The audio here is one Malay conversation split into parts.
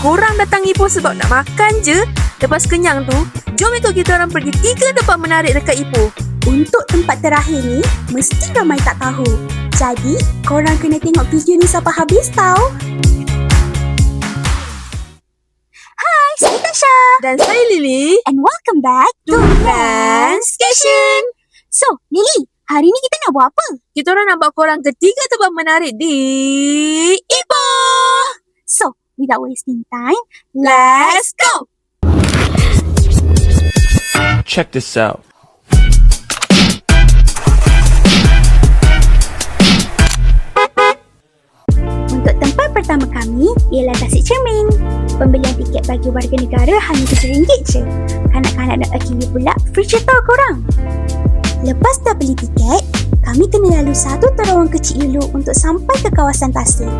korang datang Ipoh sebab nak makan je? Lepas kenyang tu, jom ikut kita orang pergi 3 tempat menarik dekat Ipoh. Untuk tempat terakhir ni, mesti ramai tak tahu. Jadi, korang kena tengok video ni sampai habis tau. Hai, saya Tasha. Dan saya Lily. And welcome back to Transcation. So, Lily, hari ni kita nak buat apa? Kita orang nak bawa korang ke 3 tempat menarik di Ipoh. So, without wasting time, Let's go! Check this out. Untuk tempat pertama kami ialah Tasik Cermin. Pembelian tiket bagi warga negara hanya RM7 je. Kanak-kanak dan akili pula free cerita korang. Lepas dah beli tiket, kami kena lalu satu terowong kecil dulu untuk sampai ke kawasan Tasik.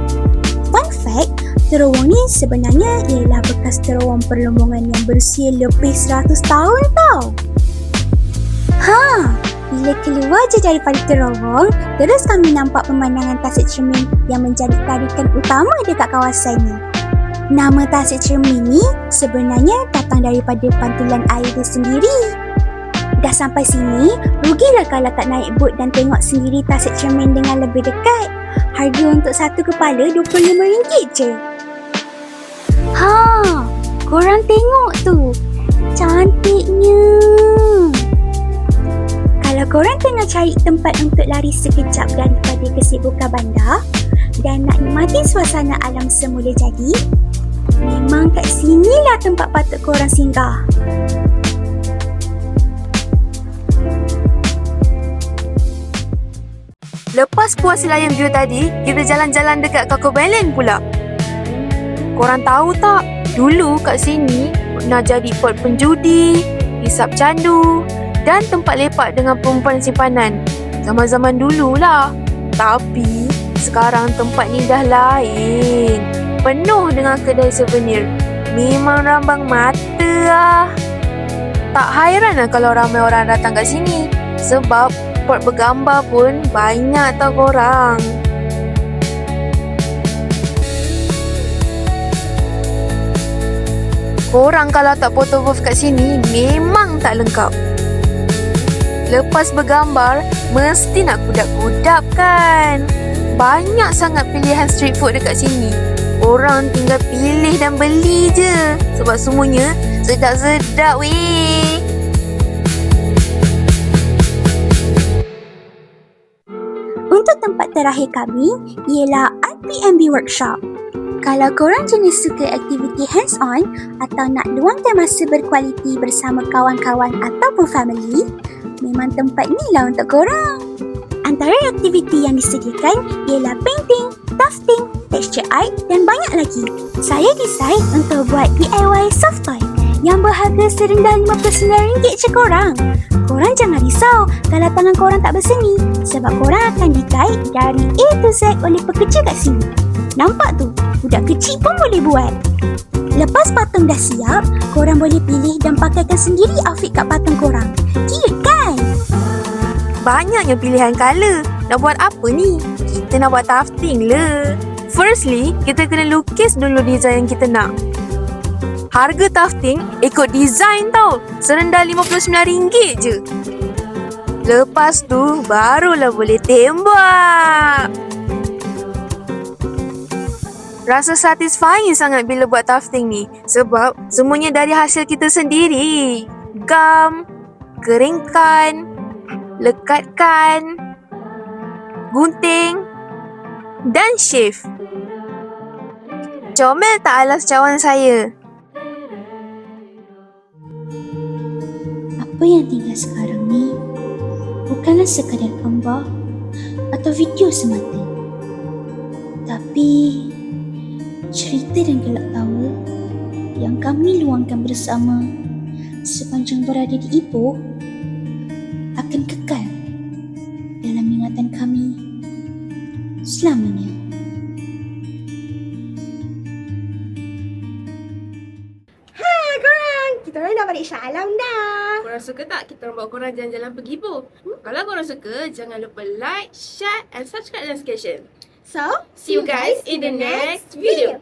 Fun fact, terowong ni sebenarnya ialah bekas terowong perlombongan yang berusia lebih 100 tahun tau. Bila keluar je daripada terowong, terus kami nampak pemandangan Tasik Cermin yang menjadi tarikan utama dekat kawasan ni. Nama Tasik Cermin ni sebenarnya datang daripada pantulan air dia sendiri. Dah sampai sini, rugilah kalau tak naik bot dan tengok sendiri Tasik Cermin dengan lebih dekat. Harga untuk satu kepala RM25 je. Korang tengok tu. Cantiknya. Kalau korang tengah cari tempat untuk lari sekejap daripada kesibukan bandar dan nak nikmati suasana alam semula jadi, memang kat sinilah tempat patut korang singgah. Lepas puas layan view tadi, kita jalan-jalan dekat Cocomelon pula. Korang tahu tak, dulu kat sini pernah jadi pot penjudi, hisap candu dan tempat lepak dengan perempuan simpanan. Zaman-zaman dululah. Tapi sekarang tempat ni dah lain. Penuh dengan kedai souvenir. Memang rambang mata lah. Tak hairan lah kalau ramai orang datang kat sini. Sebab pot bergambar pun banyak tau korang. Korang kalau tak foto booth kat sini, memang tak lengkap. Lepas bergambar, mesti nak kudap-kudap kan? Banyak sangat pilihan street food dekat sini. Orang tinggal pilih dan beli je. Sebab semuanya sedap-sedap weh. Untuk tempat terakhir kami ialah RPMB Workshop. Kalau korang jenis suka aktiviti hands-on atau nak luangkan masa berkualiti bersama kawan-kawan ataupun family, memang tempat ni lah untuk korang. Antara aktiviti yang disediakan ialah painting, tufting, texture art dan banyak lagi. Saya decide untuk buat DIY soft toy yang berharga serendah RM59 je korang. Korang jangan risau kalau tangan korang tak berseni sebab korang akan di-guide dari A to Z oleh pekerja kat sini. Nampak tu? Budak kecil pun boleh buat. Lepas patung dah siap, korang boleh pilih dan pakaikan sendiri outfit kat patung korang. Cute kan? Banyaknya pilihan colour. Nak buat apa ni? Kita nak buat tufting le. Firstly, kita kena lukis dulu design yang kita nak. Harga tufting ikut design tau. Serendah RM59 je. Lepas tu, barulah boleh tembak. Rasa satisfying sangat bila buat tufting ni. Sebab semuanya dari hasil kita sendiri. Gam, keringkan, lekatkan, gunting dan shave. Comel tak alas cawan saya? Apa yang tinggal sekarang ni bukanlah sekadar gambar atau video semata, tapi cerita dan gelak tawa yang kami luangkan bersama sepanjang berada di Ipoh akan kekal dalam ingatan kami selamanya. Hai korang, kita orang dah balik Shah Alam dah. Korang suka tak kita orang bawa korang jalan-jalan pergi Ipoh? Kalau korang suka, jangan lupa like, share and subscribe Transcation. So, See you guys in the next video.